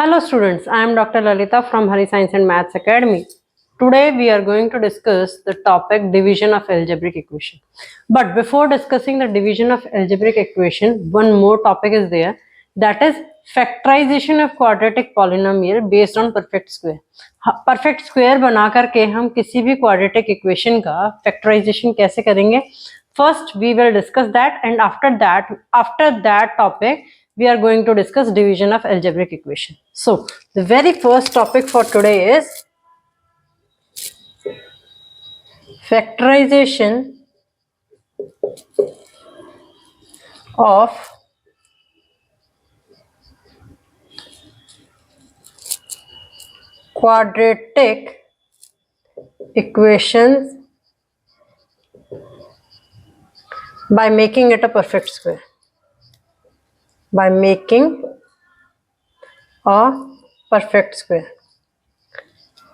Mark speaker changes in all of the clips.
Speaker 1: Hello students, I am Dr. Lalita from Hari Science and Maths Academy. Today we are going to discuss the topic division of algebraic equation. But before discussing the division of algebraic equation, one more topic is there, that is factorization of quadratic polynomial based on perfect square. Perfect square बना करके हम किसी भी quadratic equation का factorization कैसे करेंगे? First we will discuss that, and after that topic we are going to discuss division of algebraic equation. So the very first topic for today is factorization of quadratic equations by making it a perfect square. By making a perfect square.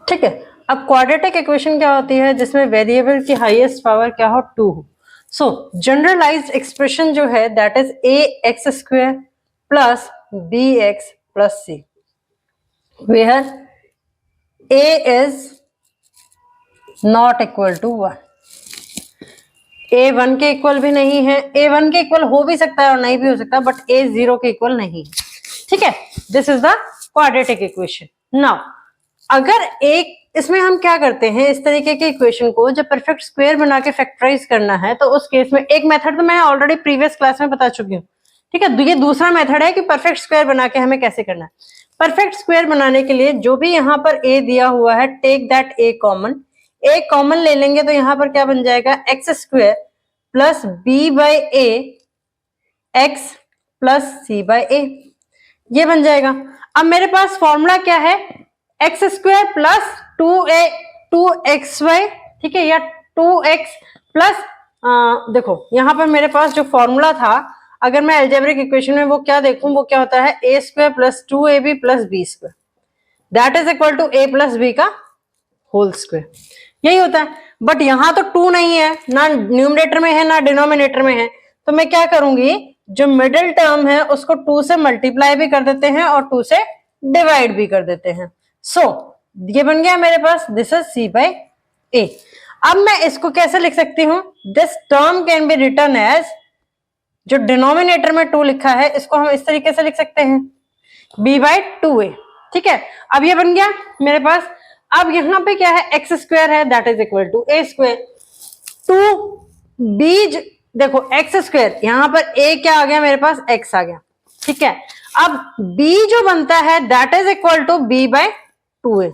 Speaker 1: ठीक है, अब quadratic equation क्या होती है जिसमें variable की highest power क्या हो, 2 हो. सो जनरलाइज्ड एक्सप्रेशन जो है that is a x square plus b x plus c, where a is not equal to 1. A 1 के इक्वल भी नहीं है, ए 1 के इक्वल हो भी सकता है और नहीं भी हो सकता, बट ए 0 के इक्वल नहीं है. ठीक है, this is the quadratic equation. Now अगर एक इसमें हम क्या करते हैं, इस तरीके के इक्वेशन को जब परफेक्ट स्क्वायर बना के फैक्टराइज करना है तो उस केस में एक मेथड तो मैं ऑलरेडी प्रीवियस क्लास में बता चुकी हूँ. ठीक है, ये दूसरा मेथड है कि परफेक्ट स्क्वायर बना के हमें कैसे करना है. परफेक्ट स्क्वायर बनाने के लिए जो भी यहाँ पर ए दिया हुआ है, take that A common. A common ले लेंगे तो यहाँ पर क्या बन जाएगा, X square plus B by A X plus C by A, ये बन जाएगा. अब मेरे पास फॉर्मूला क्या है, एक्स स्क्वायर प्लस 2xy, ठीक है, या 2x प्लस देखो यहाँ पर मेरे पास जो फॉर्मूला था, अगर मैं अलजेब्रिक इक्वेशन में वो क्या देखूं, वो क्या होता है, A square plus 2ab plus B square that is equal to A plus B का होल स्क्वायर, यही होता है. बट यहाँ तो 2 नहीं है, ना न्यूमरेटर में है ना डिनोमिनेटर में है, तो मैं क्या करूंगी, जो मिडिल टर्म है उसको 2 से मल्टीप्लाई भी कर देते हैं और 2 से डिवाइड भी कर देते हैं. सो ये बन गया मेरे पास, this is c by a. अब मैं इसको कैसे लिख सकती हूँ, this term can be written as, जो डिनोमिनेटर में 2 लिखा है इसको हम इस तरीके से लिख सकते हैं, b बाई 2a. ठीक है, अब ये बन गया मेरे पास. अब यहाँ पे क्या है, एक्स स्क्वायर है that is equal to a square, 2b, देखो एक्स स्क्वायर, यहाँ पर a क्या आ गया मेरे पास, x आ गया. ठीक है, अब b जो बनता है that is equal to b by 2a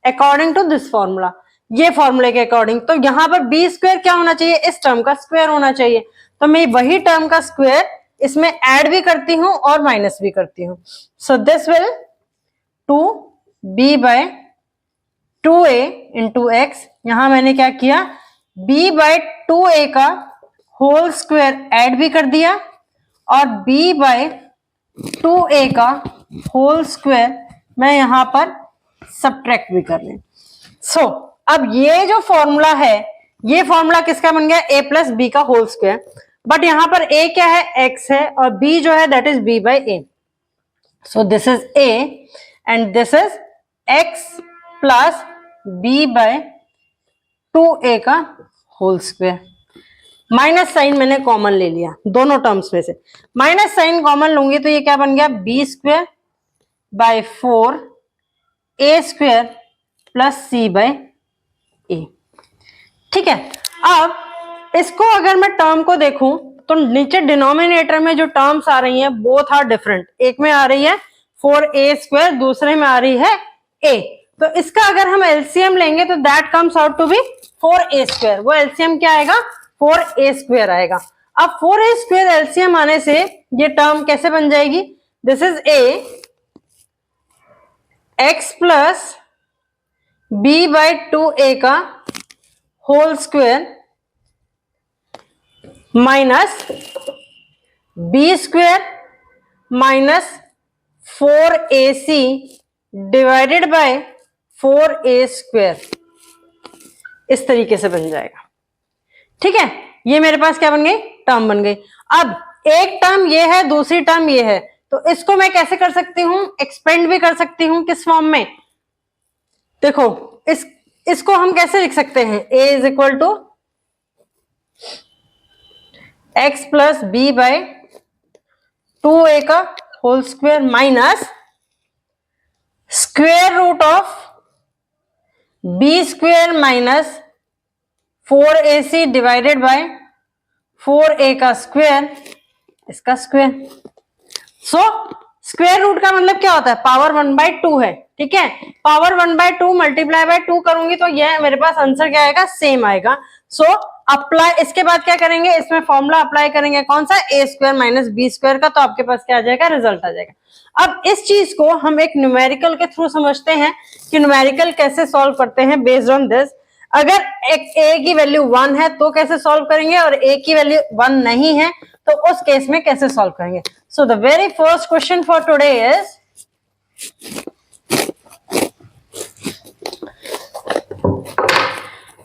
Speaker 1: according to this formula, ये फॉर्मूले के अकॉर्डिंग. तो यहाँ पर बी स्क्वायर क्या होना चाहिए, इस टर्म का स्क्वायर होना चाहिए. तो मैं वही टर्म का स्क्वायर इसमें ऐड भी करती हूँ और माइनस भी करती हूँ. So this will 2b by 2a into x, यहां मैंने क्या किया, b बाई 2a का होल स्क्वायर ऐड भी कर दिया और b बाई 2a का होल स्क्वायर मैं यहां पर सब्ट्रैक्ट भी कर लें. सो अब ये जो फॉर्मूला है, ये फॉर्मूला किसका बन गया, a प्लस बी का होल स्क्वायर. बट यहां पर a क्या है, x है, और b जो है that is b by a. So this is a and this is x plus b by 2a का होल स्क्वायर. माइनस साइन मैंने कॉमन ले लिया दोनों टर्म्स में से, माइनस साइन कॉमन लूंगी तो ये क्या बन गया, b square by 4 a square plus c by a. ठीक है, अब इसको अगर मैं टर्म को देखूं तो नीचे डिनोमिनेटर में जो टर्म्स आ रही हैं बोथ आर डिफरेंट. एक में आ रही है 4a स्क्वायर, दूसरे में आ रही है a. तो इसका अगर हम एलसीएम लेंगे तो that comes out to be 4a square. वो एलसीएम क्या आएगा, 4a स्क्वायर आएगा. अब 4a स्क्वायर एलसीएम आने से ये टर्म कैसे बन जाएगी, this is a x plus b by 2a का whole square minus b square minus 4ac divided by 4a square, इस तरीके से बन जाएगा. ठीक है, ये मेरे पास क्या बन गई, टर्म बन गई. अब एक टर्म ये है, दूसरी टर्म ये है, तो इसको मैं कैसे कर सकती हूँ, एक्सपेंड भी कर सकती हूँ किस फॉर्म में, देखो इसको हम कैसे लिख सकते हैं, a is equal to x plus b by 2a का whole square minus square root of b square minus 4ac divided by 4a का स्क्वायर, इसका स्क्वायर। सो स्क्वायर रूट का मतलब क्या होता है, पावर 1/2 है, ठीक है। पावर 1/2 मल्टीप्लाई बाय 2 करूंगी तो ये मेरे पास आंसर क्या आएगा, सेम आएगा। सो अप्लाई, इसके बाद क्या करेंगे, इसमें फॉर्मूला अप्लाई करेंगे कौन सा, a square minus b square का, तो आपके पास क्या आ जाएगा, रिजल्ट आ जाएगा। अब इस चीज को हम एक न्यूमेरिकल के थ्रू समझते हैं कि न्यूमेरिकल कैसे सॉल्व करते हैं बेस्ड ऑन दिस। अगर एक a की वैल्यू 1 है तो कैसे सॉल्व करेंगे, और a की वैल्यू 1 नहीं है तो उस केस में कैसे सॉल्व करेंगे। So the very first question for today is,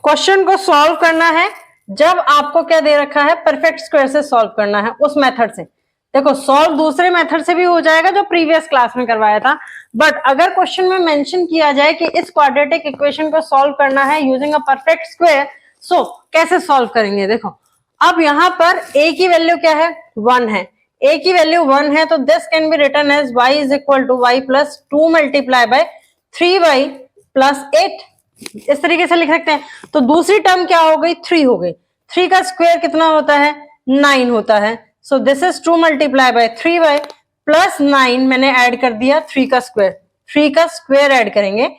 Speaker 1: question को सॉल्व करना है जब आपको क्या दे रखा है, परफेक्ट स्क्वायर से सॉल्व करना है उस मेथड से। देखो सॉल्व दूसरे मेथड से भी हो जाएगा जो प्रीवियस क्लास में करवाया था, बट अगर क्वेश्चन में मेंशन किया जाए कि इस क्वाड्रेटिक इक्वेशन को सॉल्व करना है यूजिंग अ परफेक्ट स्क्वायर, सो कैसे सॉल्व करेंगे। देखो अब यहाँ पर a की वैल्यू क्या है, 1 है, a की वैल्यू 1 है तो this can be written as y is equal to y plus 2 multiply by 3y plus 8, इस तरीके से लिख सकते हैं। तो दूसरी टर्म क्या हो गई, 3 हो गई, 3 का स्क्वायर कितना होता है, 9 होता है। So this is 2 multiply by 3y plus 9, मैंने ऐड कर दिया 3 का स्क्वायर, 3 का स्क्वायर ऐड करेंगे,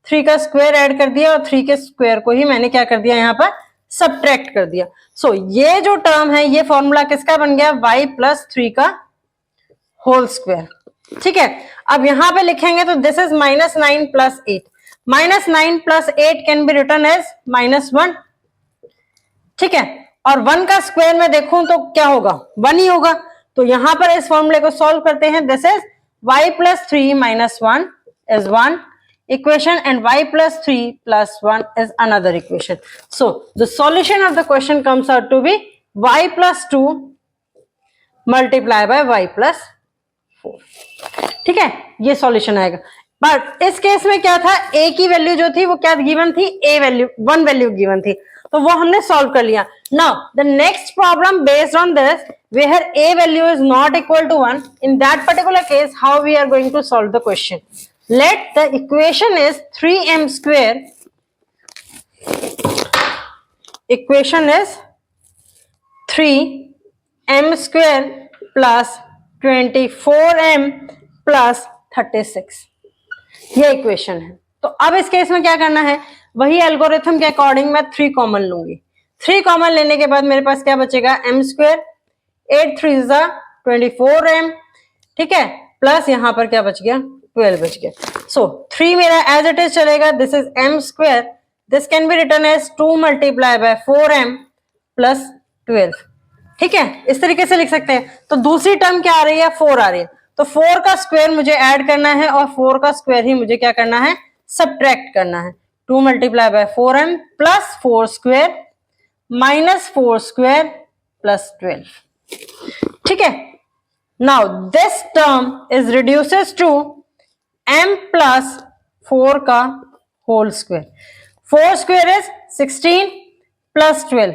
Speaker 1: 3 का स्क्वायर ऐड कर दिया और 3 के स्क्वायर को ही मैंने क्या कर दिया, यहाँ पर सब्ट्रैक्ट कर दिया। सो ये जो टर्म है ये फॉर्मूला किसका बन गया, y प्लस 3 का होल स्क्वायर, ठीक है। अब यहां पे लिखेंगे तो this is -9 plus 8, -9 plus 8 can be written as -1, ठीक है। और 1 का स्क्वायर में देखूं तो क्या होगा, 1 ही होगा। तो यहां पर इस फॉर्मूले को सॉल्व करते हैं, this is y plus 3 minus 1 is 1 equation and y plus 3 plus 1 is another equation. So the solution of the question comes out to be y plus 2 multiply by y plus 4, ठीक है, ये solution आएगा। But इस case में क्या था, a की value जो थी वो क्या गिवन थी, a वैल्यू 1 वैल्यू गिवन थी, तो वो हमने सॉल्व कर लिया। Now the next problem based on this where a value is not equal to 1, in that particular case how we are going to solve the question. Let the equation is 3m square, equation is 3m square plus 24m plus 36, ये equation है। तो अब इस case में क्या करना है, वही एल्गोरिथम के अकॉर्डिंग मैं 3 कॉमन लूंगी, 3 कॉमन लेने के बाद मेरे पास क्या बचेगा, m स्क्वायर, 8 3 is 24m, ठीक है, प्लस यहां पर क्या बच गया, 12 बच गया। सो 3 मेरा एज इट इज चलेगा, this is m square, this can be written as 2 multiply by 4m plus 12, ठीक है, इस तरीके से लिख सकते हैं। तो दूसरी टर्म क्या आ रही है, 4 आ रही है, तो 4 का स्क्वायर मुझे ऐड करना है और 4 का स्क्वायर ही मुझे क्या करना है, सब्ट्रैक्ट करना है। 2 multiply by 4m plus 4 square minus 4 square plus 12, ठीक है। Now this term is reduces to m plus 4 का whole square. 4 square is 16 plus 12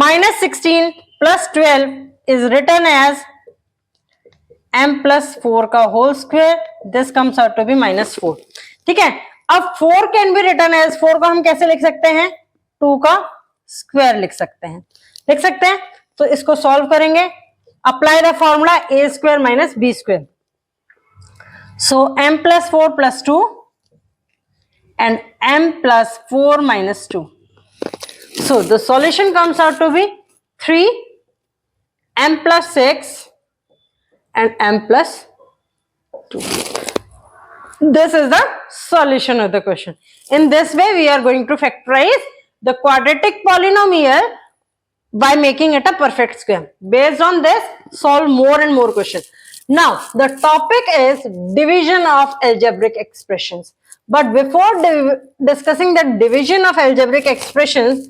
Speaker 1: minus 16 plus 12 is written as m plus 4 का whole square. This comes out to be minus 4. ठीक है, अब 4 can be written as, 4 को हम कैसे लिख सकते हैं, 2 का स्क्वायर लिख सकते हैं, लिख सकते हैं। तो इसको सॉल्व करेंगे, apply the formula a square minus b square. So m plus 4 plus 2 and m plus 4 minus 2. So the solution comes out to be 3 m plus 6 and m plus 2. This is the solution of the question. In this way we are going to factorize the quadratic polynomial by making it a perfect square. Based on this, solve more and more questions. Now the topic is division of algebraic expressions, but before discussing the division of algebraic expressions,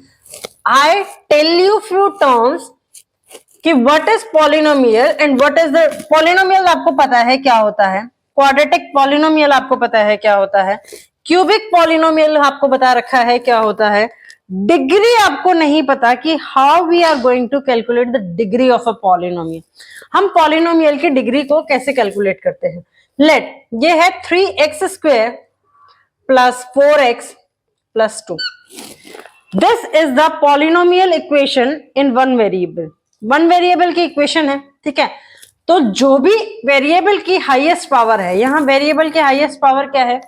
Speaker 1: I tell you few terms कि what is polynomial and what is the polynomial. आपको पता है क्या होता है, quadratic polynomial आपको पता है क्या होता है, क्यूबिक पॉलिनोमियल आपको बता रखा है क्या होता है। डिग्री आपको नहीं पता कि how we are going to calculate the degree of a polynomial. हम पॉलिनोमियल की डिग्री को कैसे कैलकुलेट करते हैं। लेट ये है 3x² plus 4x plus 2। This is the polynomial equation in one variable. One variable की इक्वेशन है, ठीक है। तो जो भी वेरिएबल की हाईएस्ट पावर है, यहां वेरिएबल की हाईएस्ट पावर क्या है,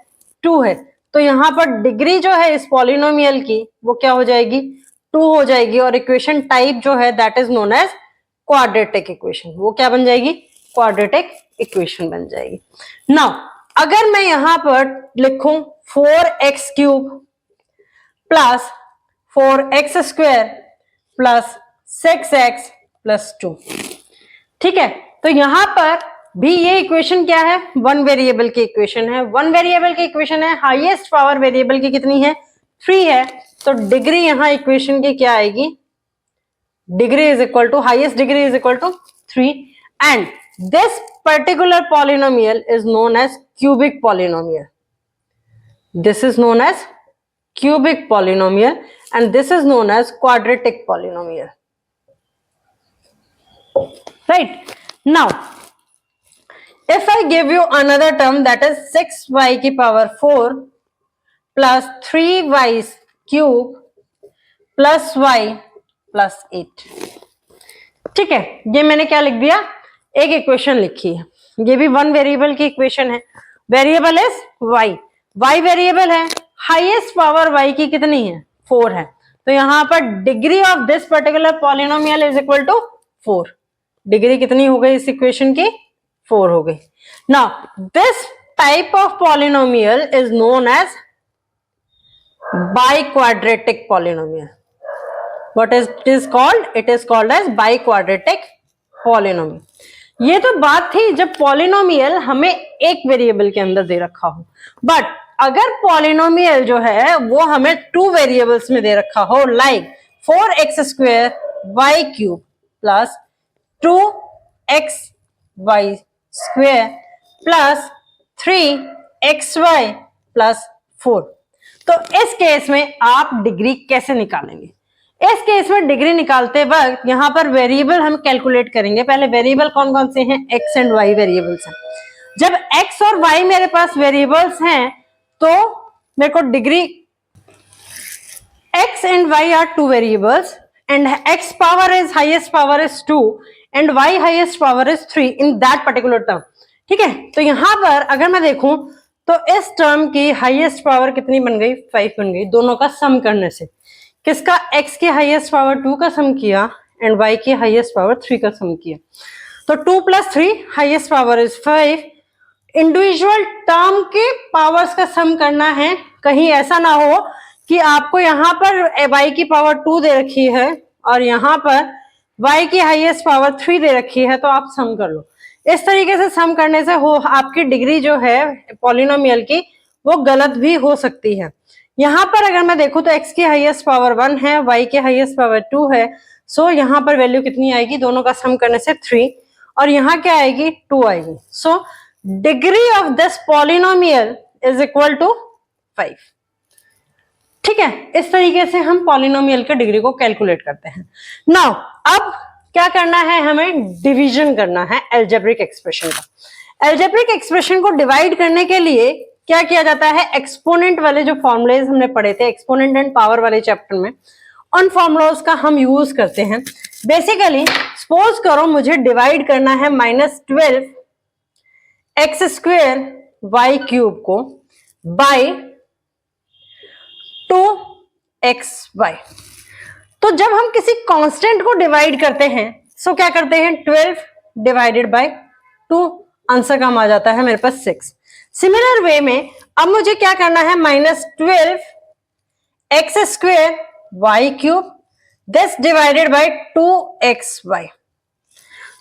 Speaker 1: 2 है, तो यहां पर डिग्री जो है इस पॉलिनोमियल की वो क्या हो जाएगी, 2 हो जाएगी। और इक्वेशन टाइप जो है that is known as quadratic equation. वो क्या बन जाएगी, क्वाड्रेटिक इक्वेशन बन जाएगी। नाउ अगर मैं यहां पर लिखूं 4x³ plus 4x² plus 6x plus 2, ठीक है। तो यहां पर भी ये इक्वेशन क्या है, वन वेरिएबल की इक्वेशन है। वन वेरिएबल की इक्वेशन है, हाईएस्ट पावर वेरिएबल की कितनी है, 3 है। तो डिग्री यहां इक्वेशन की क्या आएगी, degree is equal to, highest degree is equal to 3 and this particular polynomial is known as cubic polynomial. This is known as cubic polynomial and this is known as quadratic polynomial, right? Now if I give you another term that is 6y की power 4 plus 3y cube plus y plus 8, ठीक है। ये मैंने क्या लिख दिया, एक equation लिखी है। ये भी वन वेरिएबल की इक्वेशन है। Variable is y, y variable है, हाईएस्ट पावर y की कितनी है, 4 है। तो यहां पर degree of this particular polynomial is equal to 4। Degree कितनी हो गई इस इक्वेशन की, 4 हो गई। Now this type of polynomial is known as biquadratic polynomial. What is it is called? It is called as biquadratic polynomial. ये तो बात थी जब पॉलिनोमियल हमें एक वेरिएबल के अंदर दे रखा हो, बट अगर पॉलिनोमियल जो है वो हमें 2 वेरिएबल्स में दे रखा हो, like 4x² y³ plus 2xy² plus 3xy plus 4, तो इस केस में आप डिग्री कैसे निकालेंगे। इस केस में डिग्री निकालते वक्त यहां पर वेरिएबल हम कैलकुलेट करेंगे। पहले वेरिएबल कौन कौन से हैं, x एंड y वेरिएबल्स हैं। जब x और y मेरे पास वेरिएबल्स हैं तो मेरे को degree, x and y are 2 variables and x power is highest power is 2 and y highest power is 3 in that particular term, ठीक है। तो यहां पर अगर मैं देखूं तो इस टर्म की हाईएस्ट पावर कितनी बन गई, 5 बन गई। दोनों का सम करने से किसका, x की हाईएस्ट पावर 2 का सम किया एंड y की हाईएस्ट पावर 3 का सम किया। तो 2 plus 3 highest power is 5। Individual term के पावर्स का सम करना है, कहीं ऐसा ना हो कि आपको यहां पर y की पावर 2 दे रखी है और यहां पर y की हाईएस्ट पावर 3 दे रखी है, तो आप सम कर लो। इस तरीके से सम करने से हो आपकी डिग्री जो है पॉलिनोमियल की वो गलत भी हो सकती है। यहां पर अगर मैं देखूं तो x की हाईएस्ट पावर 1 है, y की हाईएस्ट पावर 2 है। सो यहां पर वैल्यू कितनी आएगी, दोनों का सम करने से 3 और यहां क्या आएगी, 2 आएगी। So degree of this polynomial is equal to 5, ठीक है। इस तरीके से हम पॉलिनोमियल के डिग्री को कैलकुलेट करते हैं। नाउ अब क्या करना है, हमें डिवीजन करना है अलजेब्रिक एक्सप्रेशन का। अलजेब्रिक एक्सप्रेशन को डिवाइड करने के लिए क्या किया जाता है, एक्सपोनेंट वाले जो फॉर्मुलेज हमने पढ़े थे एक्सपोनेंट एंड पावर वाले चैप्टर में, उन फॉर्मुलाज का हम यूज करते हैं। बेसिकली सपोज करो मुझे डिवाइड करना है -12 x² y³ को बाय 2xy। तो जब हम किसी कांस्टेंट को डिवाइड करते हैं सो क्या करते हैं, 12 डिवाइडेड बाय 2, आंसर कम आ जाता है मेरे पास 6। सिमिलर वे में अब मुझे क्या करना है, -12 x² y³ this divided by 2xy।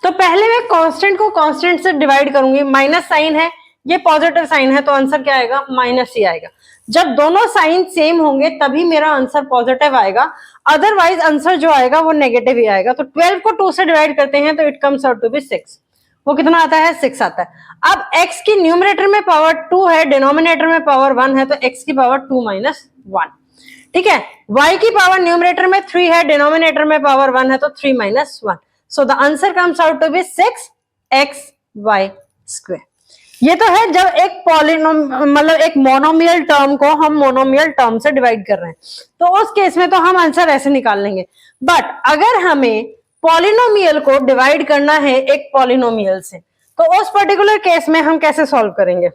Speaker 1: तो पहले मैं कांस्टेंट को कांस्टेंट से डिवाइड करूंगी, माइनस साइन है ये पॉजिटिव साइन है तो आंसर क्या आएगा, माइनस ही आएगा। जब दोनों साइन सेम होंगे तभी मेरा आंसर पॉजिटिव आएगा, अदरवाइज आंसर जो आएगा वो नेगेटिव ही आएगा। तो 12 को 2 से डिवाइड करते हैं तो it comes out to be 6। वो कितना आता है, 6 आता है। अब x की न्यूमरेटर में पावर 2 है, डिनोमिनेटर में पावर 1 है, तो x की पावर 2 माइनस 1। ठीक है, y की पावर न्यूमरेटर में 3 है, डिनोमिनेटर में पावर 1 है, तो 3 minus 1। So the answer comes out to be 6xy square. ये तो है जब एक मतलब एक मोनोमियल टर्म को हम मोनोमियल टर्म से डिवाइड कर रहे हैं, तो उस केस में तो हम आंसर ऐसे निकाल लेंगे। बट अगर हमें पॉलिनोमियल को डिवाइड करना है एक पॉलिनोमियल से, तो उस पर्टिकुलर केस में हम कैसे सॉल्व करेंगे?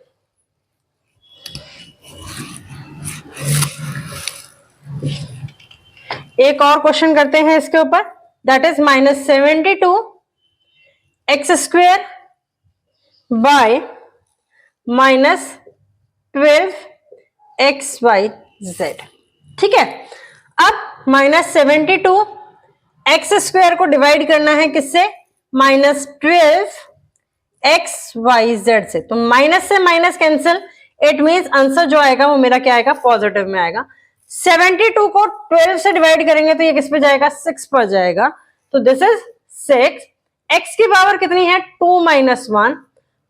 Speaker 1: एक और क्वेश्चन करते हैं इसके ऊपर, that is -72 x square by -12 x y z. ठीक है, अब -72 एक्स स्क्वायर को डिवाइड करना है किससे, -12 एक्स वाई जेड से। तो माइनस से minus cancel, it means answer जो आएगा वो मेरा क्या आएगा, पॉजिटिव में आएगा। 72 को 12 से डिवाइड करेंगे तो ये किस पे जाएगा, 6 पर जाएगा। तो दिस इज 6। एक्स की पावर कितनी है, 2 माइनस 1।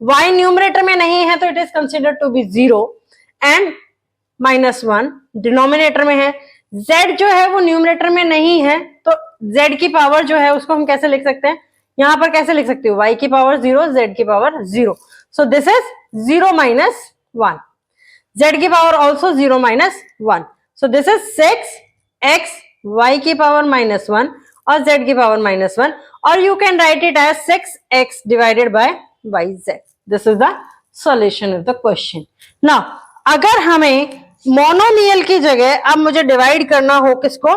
Speaker 1: y न्यूमरेटर में नहीं है तो it is considered to be 0 and -1 denominator में है। z जो है वो न्यूमरेटर में नहीं है, तो z की पावर जो है उसको हम कैसे लिख सकते हैं, यहां पर कैसे लिख सकते हो, y की पावर 0, z की power 0। So this is 0 minus 1, z की power also 0 minus 1। So this is 6x y की पावर -1 और z की पावर -1, और you can write it as 6x divided by yz। This is the solution of the question. Now अगर हमें monomial की जगह अब मुझे डिवाइड करना हो किसको,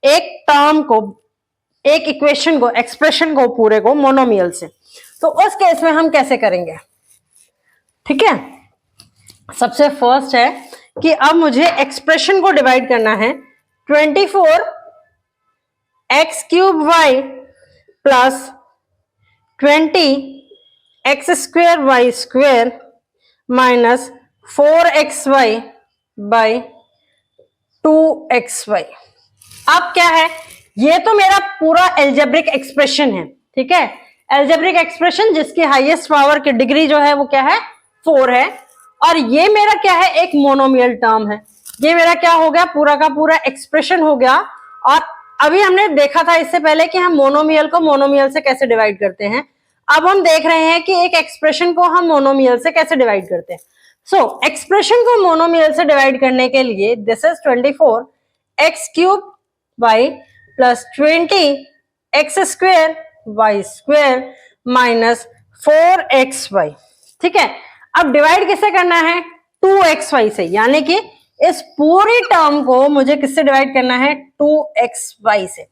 Speaker 1: एक टर्म को, एक इक्वेशन को, एक्सप्रेशन को पूरे को मोनोमियल से, तो उस केस में हम कैसे करेंगे? ठीक है, सबसे फर्स्ट है कि अब मुझे एक्सप्रेशन को डिवाइड करना है। 24 x cube y plus 20 x square y square minus 4xy by 2xy। अब क्या है, ये तो मेरा पूरा एल्जेब्रिक एक्सप्रेशन है। ठीक है, एल्जेब्रिक एक्सप्रेशन जिसकी हाईएस्ट पावर की डिग्री जो है वो क्या है, 4 है, और ये मेरा क्या है, एक मोनोमियल टर्म है। ये मेरा क्या हो गया, पूरा का पूरा एक्सप्रेशन हो गया। और अभी हमने देखा था इससे पहले कि हम मोनोमियल को मोनोमियल से कैसे डिवाइड करते हैं। अब हम देख रहे हैं कि एक एक्सप्रेशन को हम मोनोमियल से कैसे डिवाइड करते हैं। सो एक्सप्रेशन को मोनोमियल से डिवाइड करने के लिए this is 24 x cube y plus 20 x square y square minus 4xy। ठीक है, अब डिवाइड किससे करना है, 2xy से, यानी कि इस पूरी टर्म को मुझे किससे डिवाइड करना है, 2xy से।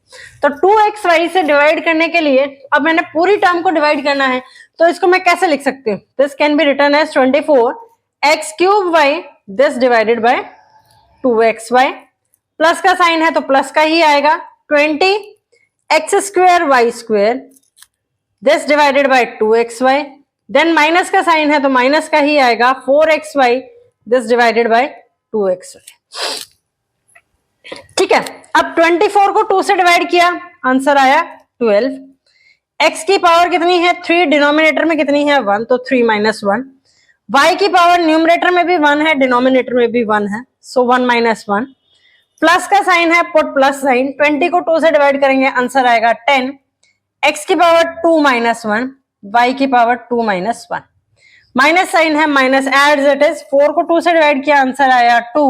Speaker 1: तो 2xy से डिवाइड करने के लिए अब मैंने पूरी टर्म को डिवाइड करना है, तो इसको मैं कैसे लिख सकती हूँ, this can be written as 24 x cube y this divided by 2xy, plus का साइन है तो प्लस का ही आएगा, 20 x square y square this divided by 2xy, then minus का साइन है तो माइनस का ही आएगा, 4xy this divided by 2xy। ठीक है, अब 24 को 2 से डिवाइड किया, आंसर आया 12। x की पावर कितनी है, 3, डिनोमिनेटर में कितनी है, 1, तो 3 माइनस 1। y की पावर न्यूमरेटर में भी 1 है, डिनोमिनेटर में भी 1 है, सो 1 माइनस 1। प्लस का साइन है, पुट प्लस साइन, 20 को 2 से डिवाइड करेंगे, आंसर आएगा 10। x की पावर 2 माइनस 1, y की पावर 2 माइनस 1, माइनस साइन है, माइनस एड इट इज, 4 को 2 से डिवाइड किया, आंसर आया 2,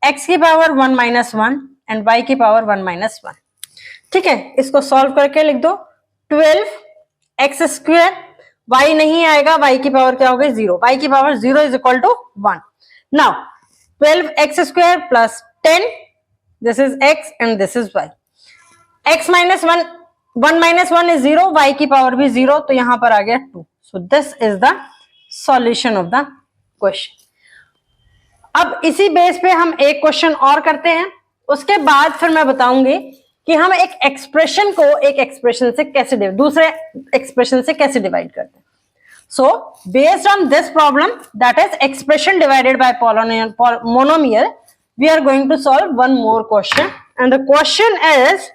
Speaker 1: x की पावर 1 माइनस 1 एंड y की पावर 1 माइनस 1। ठीक है, इसको सॉल्व करके लिख दो, 12 एक्स स्क्वेयर, y नहीं आएगा, y की पावर क्या हो गई, 0, y की power 0 is equal to 1। Now 12 x square plus 10, this is x and this is y, x minus 1, 1 minus 1 is 0, y की पावर भी 0, तो यहां पर आ गया 2। So this is the solution of the question. अब इसी बेस पे हम एक क्वेश्चन और करते हैं, उसके बाद फिर मैं बताऊंगी कि हम एक एक्सप्रेशन को एक एक्सप्रेशन से कैसे दूसरे एक्सप्रेशन से कैसे डिवाइड करते हैं। So based on this problem, that is expression divided by monomial, we are going to solve one more question, and the question is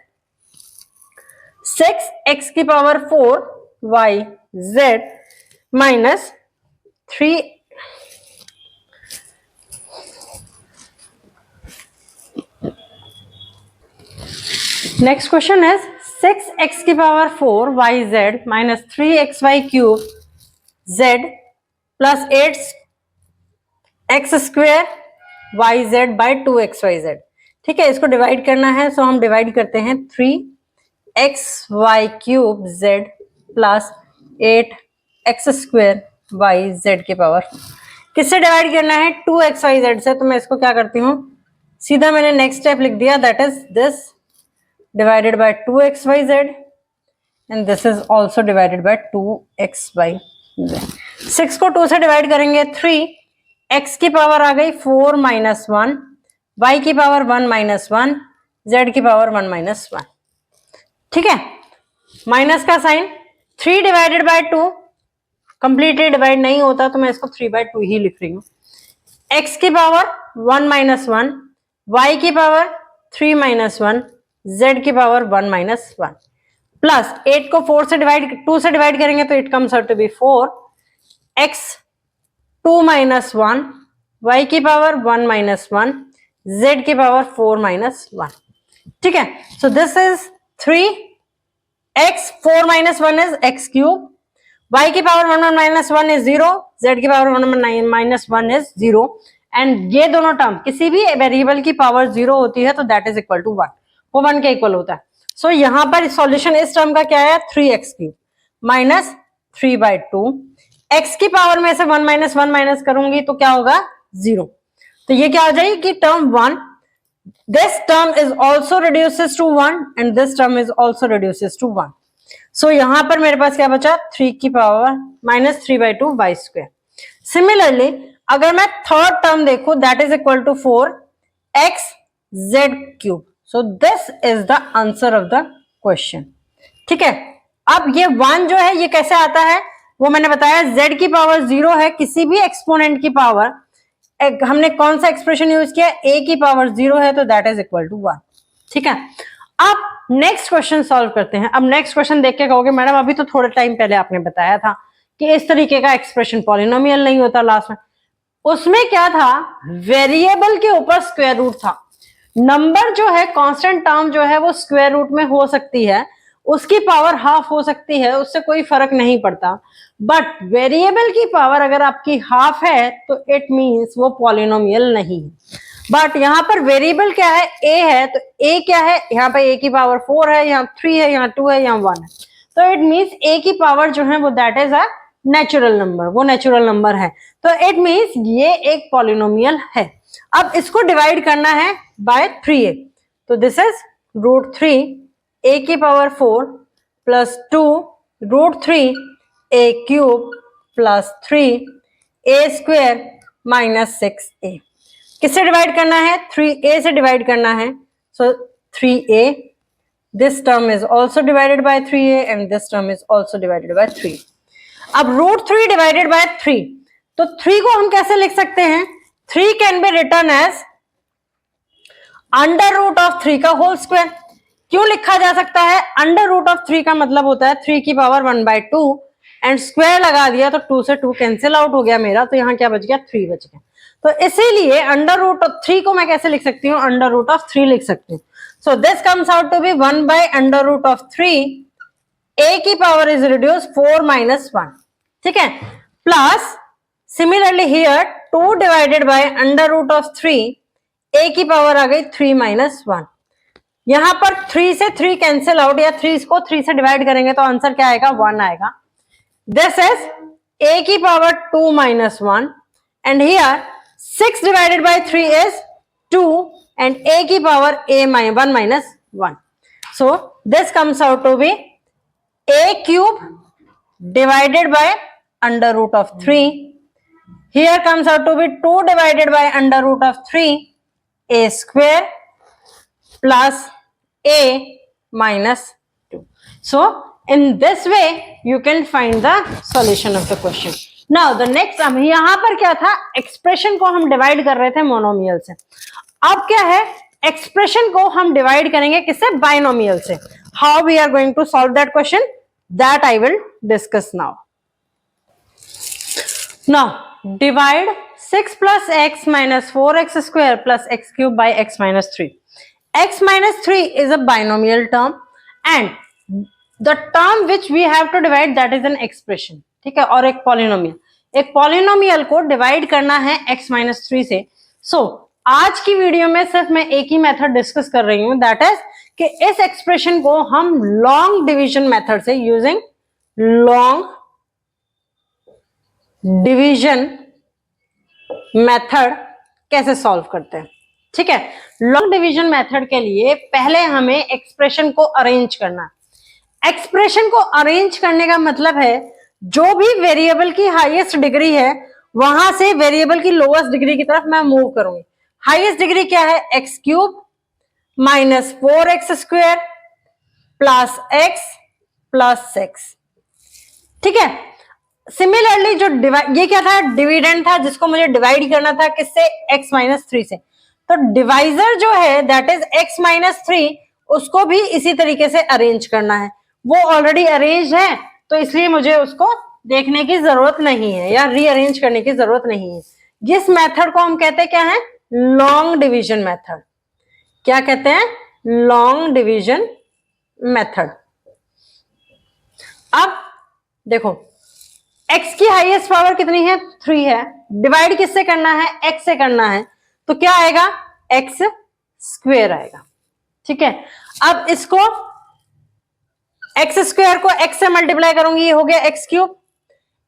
Speaker 1: 6x की power 4 y z minus 3 next question is 6x की power 4 yz minus 3xy cube z plus 8x square yz by 2xyz. ठीक है, इसको divide करना है, सो हम divide करते हैं 3xy cube z plus 8x square yz के पावर. किससे डिवाइड करना है? 2xyz से. तो मैं इसको क्या करती हूँ, सीधा मैंने नेक्स्ट स्टेप लिख दिया, that is this divided by 2xyz and this is also divided by 2xyz. 6 को 2 से डिवाइड करेंगे 3, x की पावर आ गई 4 माइनस 1, y की पावर 1 माइनस 1, z की पावर 1 माइनस 1. ठीक है, माइनस का sign, 3 divided by 2 completely divide नहीं होता, तो मैं इसको 3/2 ही लिख रही हूँ. x की पावर 1 माइनस 1, y की पावर 3 माइनस 1, z की पावर 1 माइनस 1 प्लस 8 को 2 से डिवाइड करेंगे तो it comes out to be 4, x 2 minus 1, y की पावर 1 माइनस 1, z की पावर 4 माइनस 1. ठीक है, so this is 3x 4 minus 1 is x cube, y की पावर 1 माइनस 1 इज 0, z की पावर 1 माइनस 1 इज 0, एंड ये दोनों टर्म किसी भी वेरिएबल की पावर 0 होती है तो दैट इज इक्वल टू 1, वो 1 के इक्वल होता है. सो यहां पर सॉल्यूशन इस टर्म का क्या है, 3x क्यूब माइनस 3/2. x की पावर में से 1 माइनस करूंगी तो क्या होगा, 0. तो ये क्या हो जाएगी कि term 1, this term is also reduces to 1 and this term is also reduces to 1. So यहां पर मेरे पास क्या बचा, 3 की power minus 3/2 y square. Similarly अगर मैं थर्ड टर्म देखूं, that is equal to 4x z cube. So this is the answer of the question. ठीक है, अब ये 1 जो है ये कैसे आता है वो मैंने बताया, z की पावर 0 है, किसी भी एक्सपोनेंट की पावर, हमने कौन सा एक्सप्रेशन यूज किया, a की पावर 0 है तो दैट इज इक्वल टू 1. ठीक है, अब नेक्स्ट क्वेश्चन सॉल्व करते हैं. अब नेक्स्ट क्वेश्चन देख के कहोगे मैडम अभी तो थोड़े टाइम पहले आपने बताया था कि इस तरीके का एक्सप्रेशन पॉलिनोमियल नहीं होता लास्ट में. उसमें क्या था, वेरिएबल के ऊपर स्क्वायर रूट था. नंबर जो है, कांस्टेंट टर्म जो है वो स्क्वायर रूट में हो सकती है, उसकी पावर हाफ हो सकती है, उससे कोई फर्क नहीं पड़ता. बट वेरिएबल की पावर अगर आपकी हाफ है तो इट मींस वो पॉलिनोमियल नहीं है. बट यहाँ पर वेरिएबल क्या है, a है, तो a क्या है, यहाँ पे a की पावर 4 है, यहाँ 3 है, यहाँ 2 है, यहाँ 1 है, तो इट मींस a की पावर जो है वो that is a natural number, वो नेचुरल नंबर है, तो इट मींस ये एक पॉलिनोमियल है. अब इसको डिवाइड करना है बाय 3a, तो दिस इज रूट 3 a की power 4 plus 2 root 3 a cube plus 3 a square minus 6a. किससे डिवाइड करना है, 3a से डिवाइड करना है, सो 3a, this term is also divided by 3a and this term is also divided by 3. अब root 3 divided by 3, तो 3 को हम कैसे लिख सकते हैं, 3 can be written as under root of 3 का होल स्क्वायर. क्यों लिखा जा सकता है, अंडर रूट ऑफ 3 का मतलब होता है 3 की पावर 1/2 एंड स्क्वायर लगा दिया तो 2 से 2 कैंसिल आउट हो गया मेरा, तो यहाँ क्या बच गया, 3 बच गया. तो इसीलिए अंडर रूट ऑफ 3 को मैं कैसे लिख सकती हूँ, अंडर रूट ऑफ 3 लिख सकती हूँ. So this comes out to be 1/अंडर रूट ऑफ 3, a की पावर इज रिड्यूस 4 माइनस 1. ठीक है, plus similarly here 2 divided by under root of 3, a की पावर आ गई 3 माइनस 1. यहां पर 3 से 3 कैंसिल आउट, या 3 को 3 से डिवाइड करेंगे तो आंसर क्या आएगा, 1 आएगा. दिस इज a की power 2 minus 1 and here 6 divided by 3 is 2 and a की power 1 minus 1. So this comes out to be a cube divided by under root of 3. Here comes out to be 2 divided by under root of 3, a square plus a minus 2. So In this way, you can find the solution of the question. Now, the next, अब यहाँ पर क्या था, expression को हम divide कर रहे थे मोनोमियल से. अब क्या है, एक्सप्रेशन को हम डिवाइड करेंगे किससे, बाइनोमियल से. How we are going to solve that question, that I will discuss now. Now, divide 6 plus x minus 4x square plus x cube by x minus 3. X minus 3 is a binomial term and the term which we have to divide, that is an expression. ठीक है, और एक polynomial. एक polynomial को divide करना है x minus 3 से. So, आज की वीडियो में सिर्फ मैं एक ही मेथड डिस्कस कर रही हूं, दैट इज कि इस एक्सप्रेशन को हम लॉन्ग डिवीजन मेथड से, यूजिंग लॉन्ग डिवीजन मेथड कैसे सॉल्व करते हैं. ठीक है, लॉन्ग डिवीजन मेथड के लिए पहले हमें एक्सप्रेशन को अरेंज करना है. एक्सप्रेशन को अरेंज करने का मतलब है जो भी वेरिएबल की हाईएस्ट डिग्री है वहां से वेरिएबल की लोएस्ट डिग्री की तरफ मैं मूव करूंगी. हाईएस्ट डिग्री क्या है, x cube minus 4x square plus x plus 6. ठीक है, सिमिलरली जो ये क्या था, डिविडेंड था जिसको मुझे डिवाइड करना था किससे, x माइनस 3 से. तो डिवाइजर जो है दैट इज x माइनस 3, उसको भी इसी तरीके से अरेंज करना है. वो ऑलरेडी अरेंज है तो इसलिए मुझे उसको देखने की जरूरत नहीं है या रीअरेंज करने की जरूरत नहीं है. इस मेथड को हम कहते हैं क्या है, लॉन्ग डिवीजन मेथड. क्या कहते हैं, लॉन्ग डिवीजन मेथड. अब देखो, x की हाईएस्ट पावर कितनी है, 3 है. डिवाइड किससे करना है, x से करना है. तो क्या आएगा, x स्क्वायर आएगा. ठीक है, अब इसको x स्क्वायर को x से मल्टीप्लाई करूंगी, ये हो गया x क्यूब.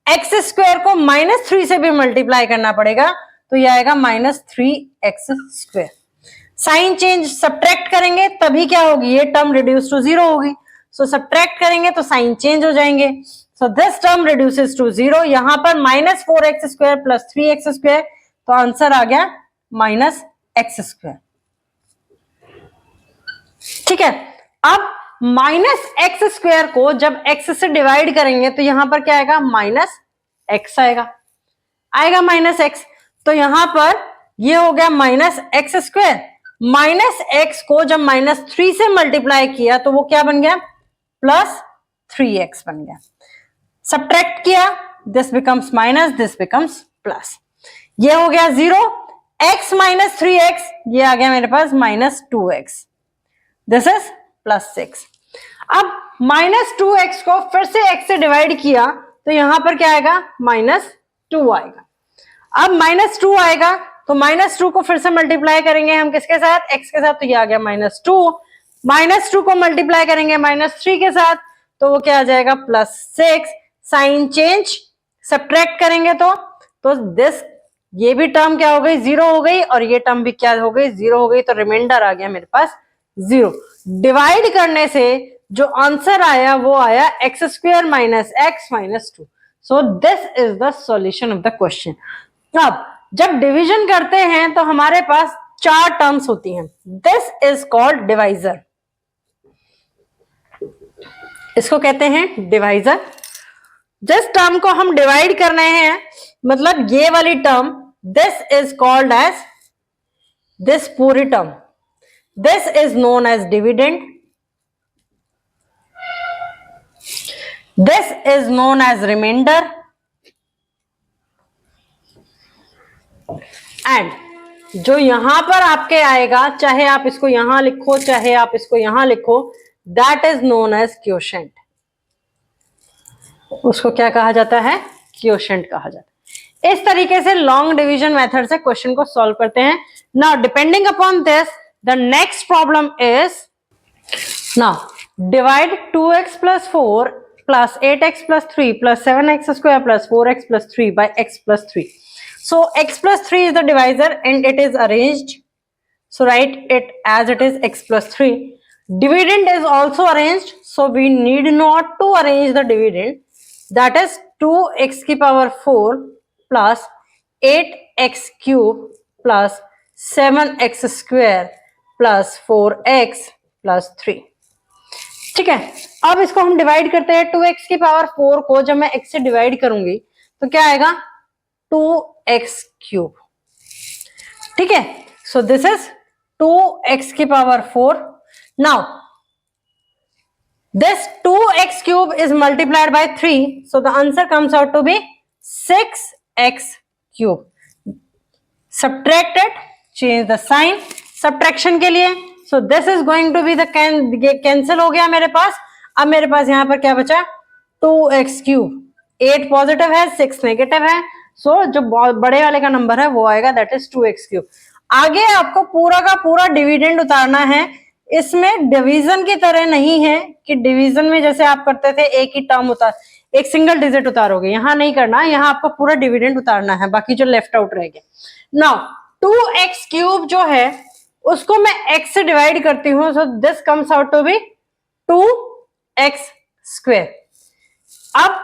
Speaker 1: x स्क्वायर को माइनस 3 से भी मल्टीप्लाई करना पड़ेगा तो ये आएगा minus 3x square. Sign change subtract करेंगे तभी क्या होगी, ये टर्म रिड्यूस टू 0 होगी. सो सब्ट्रैक्ट करेंगे तो साइन चेंज हो जाएंगे. So this term reduces to 0. यहां पर minus 4x square plus 3x square, तो आंसर आ गया माइनस x स्क्वायर. ठीक है, अब माइनस एक्स स्क्वायर को जब x से डिवाइड करेंगे तो यहां पर क्या आएगा, माइनस x आएगा माइनस x. तो यहां पर ये हो गया minus x square. Minus x को जब माइनस 3 से मल्टीप्लाई किया तो वो क्या बन गया, प्लस 3x बन गया. सब्ट्रैक्ट किया, this becomes minus, this becomes plus. ये हो गया 0. x माइनस 3x, ये आ गया मेरे पास minus 2x. This is plus 6. अब माइनस 2x को फिर से x से डिवाइड किया तो यहां पर क्या आएगा, माइनस 2 आएगा. अब माइनस 2 आएगा तो माइनस 2 को फिर से मल्टीप्लाई करेंगे हम किसके साथ, x के साथ. तो ये आ गया माइनस 2. माइनस 2 को मल्टीप्लाई करेंगे माइनस 3 के साथ तो वो क्या आ जाएगा, प्लस 6. साइन चेंज सब्ट्रैक्ट करेंगे तो दिस, ये भी टर्म क्या हो गई, 0 हो गई, और ये टर्म भी क्या हो गई, 0 हो गई. तो रिमाइंडर आ गया मेरे पास 0. डिवाइड करने से जो आंसर आया वो आया x square minus x minus 2. So this is the solution of the question. अब जब डिवीजन करते हैं तो हमारे पास 4 टर्म्स होती हैं. This is called divisor. इसको कहते हैं डिवाइजर. जिस टर्म को हम डिवाइड कर रहे हैं, मतलब ये वाली term, this is called as, this पूरी term, this is known as dividend. This is known as reminder. And जो यहां पर आपके आएगा, चाहे आप इसको यहां लिखो चाहे आप इसको यहां लिखो, that is known as quotient. उसको क्या कहा जाता है, क्वोशेंट कहा जाता है. इस तरीके से लॉन्ग डिवीजन मेथड से क्वेश्चन को सॉल्व करते हैं. Now depending upon this, the next problem is, now divide 2x plus 4 plus 8x plus 3 plus 7x square plus 4x plus 3 by x plus 3. So x plus 3 is the divisor and it is arranged. So write it as it is x plus 3. Dividend is also arranged. So we need not to arrange the dividend. That is 2x की power 4 plus 8x cube plus 7x square plus 4x plus 3. ठीक है, अब इसको हम divide करते हैं। 2x की power 4 को जब मैं x से डिवाइड करूंगी तो क्या आएगा 2x क्यूब। ठीक है, सो दिस इज 2x की power 4। Now this 2x cube is multiplied by 3, so the answer comes out to be 6x cube. Subtract it, change the sign subtraction के लिए, so this is going to be the cancel हो गया मेरे पास। अब मेरे पास यहाँ पर क्या बचा 2x cube, 8 पॉजिटिव है 6 नेगेटिव है, so जो बड़े वाले का नंबर है वो आएगा दैट इज 2x cube। आगे आपको पूरा का पूरा डिविडेंड उतारना है। इसमें डिवीजन की तरह नहीं है कि डिवीजन में जैसे आप करते थे एक ही टर्म उतार, एक सिंगल डिजिट उतारोगे, यहाँ नहीं करना, यहाँ आपको पूरा डिविडेंड उतारना है, बाकी जो लेफ्ट आउट रह गया। नाउ 2x क्यूब जो है उसको मैं x से डिवाइड करती हूँ, so this comes out to be 2x square. अब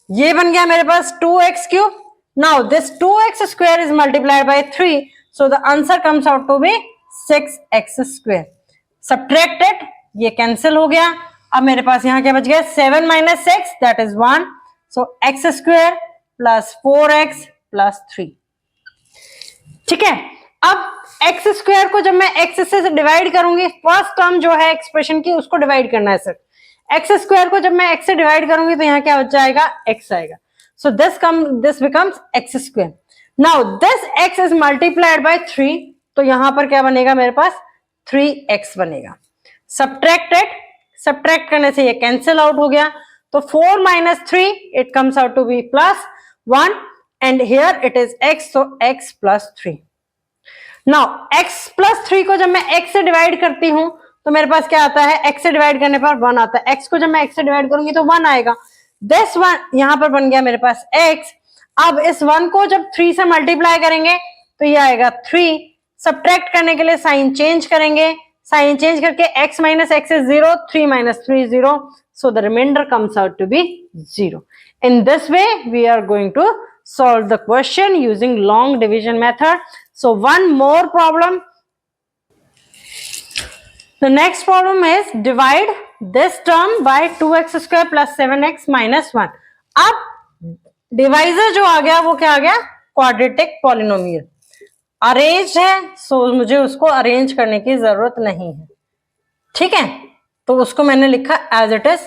Speaker 1: ये बन गया मेरे पास 2x cube. Now this 2x square is multiplied by 3, so the answer comes out to be 6x square. Subtracted, ये कैंसिल हो गया। अब मेरे पास यहाँ क्या बच गया 7 minus 6 that is 1, so x square plus 4x plus 3। ठीक है, अब x स्क्वायर को जब मैं x से डिवाइड करूंगी, फर्स्ट टर्म जो है एक्सप्रेशन की उसको डिवाइड करना है सर। x स्क्वायर को जब मैं x से डिवाइड करूंगी तो यहाँ क्या बच जाएगा x आएगा, so this becomes x square. Now this x is multiplied by 3, तो यहां पर क्या बनेगा मेरे पास 3x बनेगा। सब्ट्रैक्टेड, सब्ट्रैक्ट करने से ये कैंसिल आउट हो गया, तो 4 minus 3 it comes out to be plus 1 and here it is x, so x plus 3। Now x plus 3 को जब मैं x से डिवाइड करती हूं तो मेरे पास क्या आता है, x से डिवाइड करने पर 1 आता है, x को जब मैं x से डिवाइड करूंगी तो 1 आएगा। दिस 1 यहां पर बन गया मेरे पास x। अब इस 1 को जब 3 से मल्टीप्लाई करेंगे तो ये आएगा 3। सब्ट्रैक्ट करने के लिए साइन चेंज करेंगे, साइन चेंज करके x minus x is 0, 3 minus 3 is 0, so the remainder comes out to be 0. In this way we are going to solve the question using long division method. So one more problem. The next problem is divide this term by 2x square plus 7x minus 1. अब divisor जो आ गया वो क्या आ गया, quadratic polynomial. Arrange है, सो मुझे उसको arrange करने की जरूरत नहीं है। ठीक है, तो उसको मैंने लिखा एज इट इज।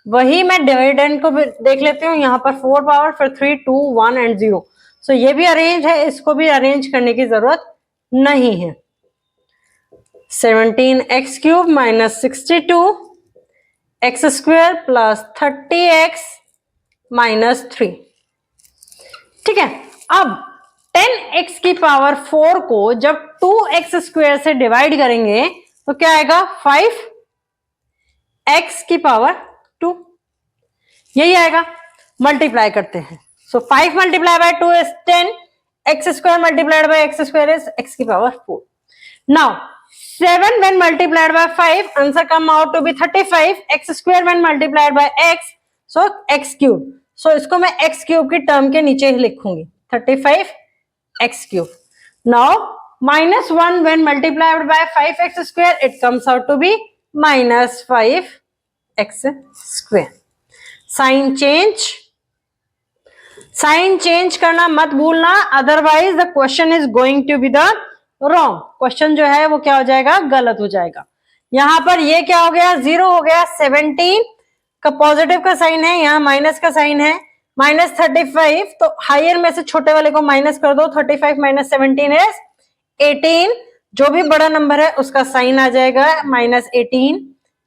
Speaker 1: वही मैं डिविडेंड को भी देख लेती हूँ, यहाँ पर 4 पावर फिर 3 2 1 एंड 0, सो ये भी अरेंज है, इसको भी अरेंज करने की जरूरत नहीं है। 17x cube minus 62 x square plus 30x minus 3। ठीक है, अब 10x की पावर 4 को जब 2x स्क्वायर से डिवाइड करेंगे तो क्या आएगा 5x की पावर 2, यही आएगा। मल्टीप्लाई करते हैं, सो 5 multiply by 2 is 10, x square multiplied by x square is x की power 4। Now 7 when multiplied by 5 answer come out to be 35, x square when multiplied by x, so x cube, so इसको मैं x cube की term के नीचे ही लिखूंगी 35 x cube. Now minus 1 when multiplied by 5x square it comes out to be minus 5x square. Sign change, sign change करना मत भूलना, otherwise the question is going to be the wrong. Question जो है वो क्या हो जाएगा, गलत हो जाएगा। यहां पर ये क्या हो गया 0 हो गया, 17 का पॉजिटिव का साइन है, यहाँ माइनस का साइन है, माइनस 35, तो हायर में से छोटे वाले को माइनस कर दो, 35 माइनस 17 इज 18, जो भी बड़ा नंबर है उसका साइन आ जाएगा minus 18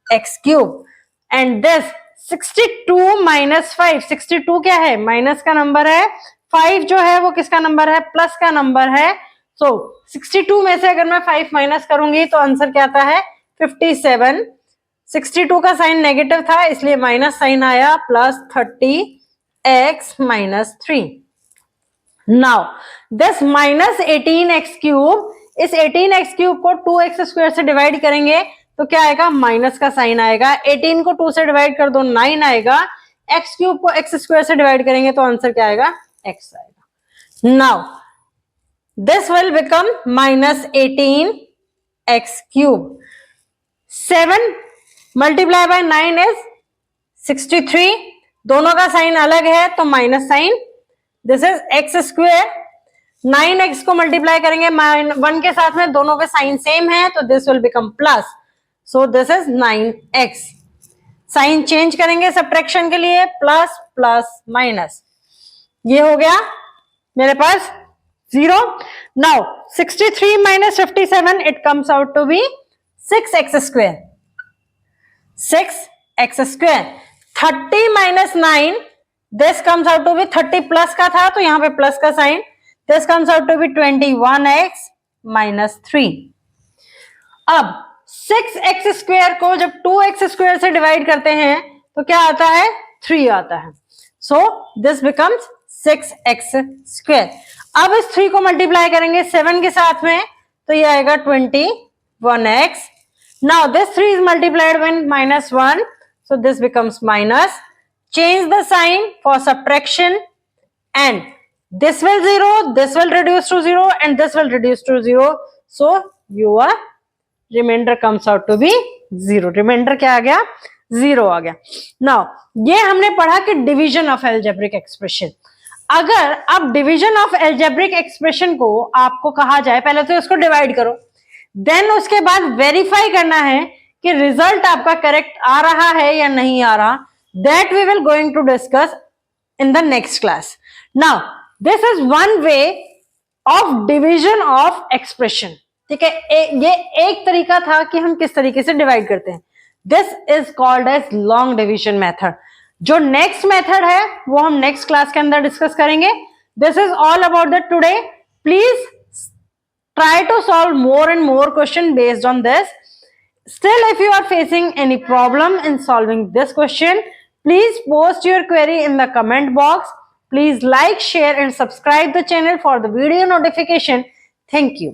Speaker 1: x cube. And this 62 minus 5, 62 क्या है, माइनस का नंबर है, 5 जो है वो किसका नंबर है, प्लस का नंबर है। सो 62 में से अगर मैं 5 माइनस करूंगी तो आंसर क्या आता है 57। 62 का साइन नेगेटिव था इसलिए माइनस साइन आया, plus 30x minus 3। Now this minus 18x cube, इस 18x क्यूब को 2x स्क्वायर से डिवाइड करेंगे तो क्या आएगा, माइनस का साइन आएगा। 18 को 2 से डिवाइड कर दो 9 आएगा, x क्यूब को x स्क्वायर से डिवाइड करेंगे तो आंसर क्या आएगा, x आएगा। Now this will become minus 18x cube. 7 multiply by 9 is 63, दोनों का साइन अलग है तो minus sign, this is x square. 9x को मल्टीप्लाई करेंगे 1 के साथ में, दोनों के साइन सेम है तो this will become plus, so this is 9x। Sign change करेंगे सब्ट्रैक्शन के लिए, प्लस प्लस माइनस, ये हो गया मेरे पास 0। Now 63 minus 57 it comes out to be 6x square, 6x square. 30 minus 9 this comes out to be, 30 plus का था तो यहां पे प्लस का sign, this comes out to be 21x minus 3। अब 6x स्क्वेयर को जब 2x स्क्वेयर से डिवाइड करते हैं तो क्या आता है, 3 आता है, so this becomes 6x square. अब इस 3 को मल्टीप्लाई करेंगे 7 के साथ में तो ये आएगा 21x। Now this 3 is multiplied with -1, so this becomes minus. Change the sign for subtraction and this will 0, this will reduce to 0 and this will reduce to 0, so your remainder comes out to be 0. remainder क्या आ गया, 0 आ गया। Now ये हमने पढ़ा कि division of algebraic expression. अगर अब division of algebraic expression को आपको कहा जाए, पहले तो इसको डिवाइड करो, देन उसके बाद वेरीफाई करना है कि रिजल्ट आपका करेक्ट आ रहा है या नहीं आ रहा, that we will going to discuss in the next class. Now this is one way of division of expression, ठीक है, ये एक तरीका था कि हम किस तरीके से डिवाइड करते हैं। This is called as long division method. जो नेक्स्ट मेथड है वो हम नेक्स्ट क्लास के अंदर डिस्कस करेंगे। This is all about that today. Please try to solve more and more question based on this. Still, if you are facing any problem in solving this question, please post your query in the comment box. Please like, share and subscribe the channel for the video notification. Thank you.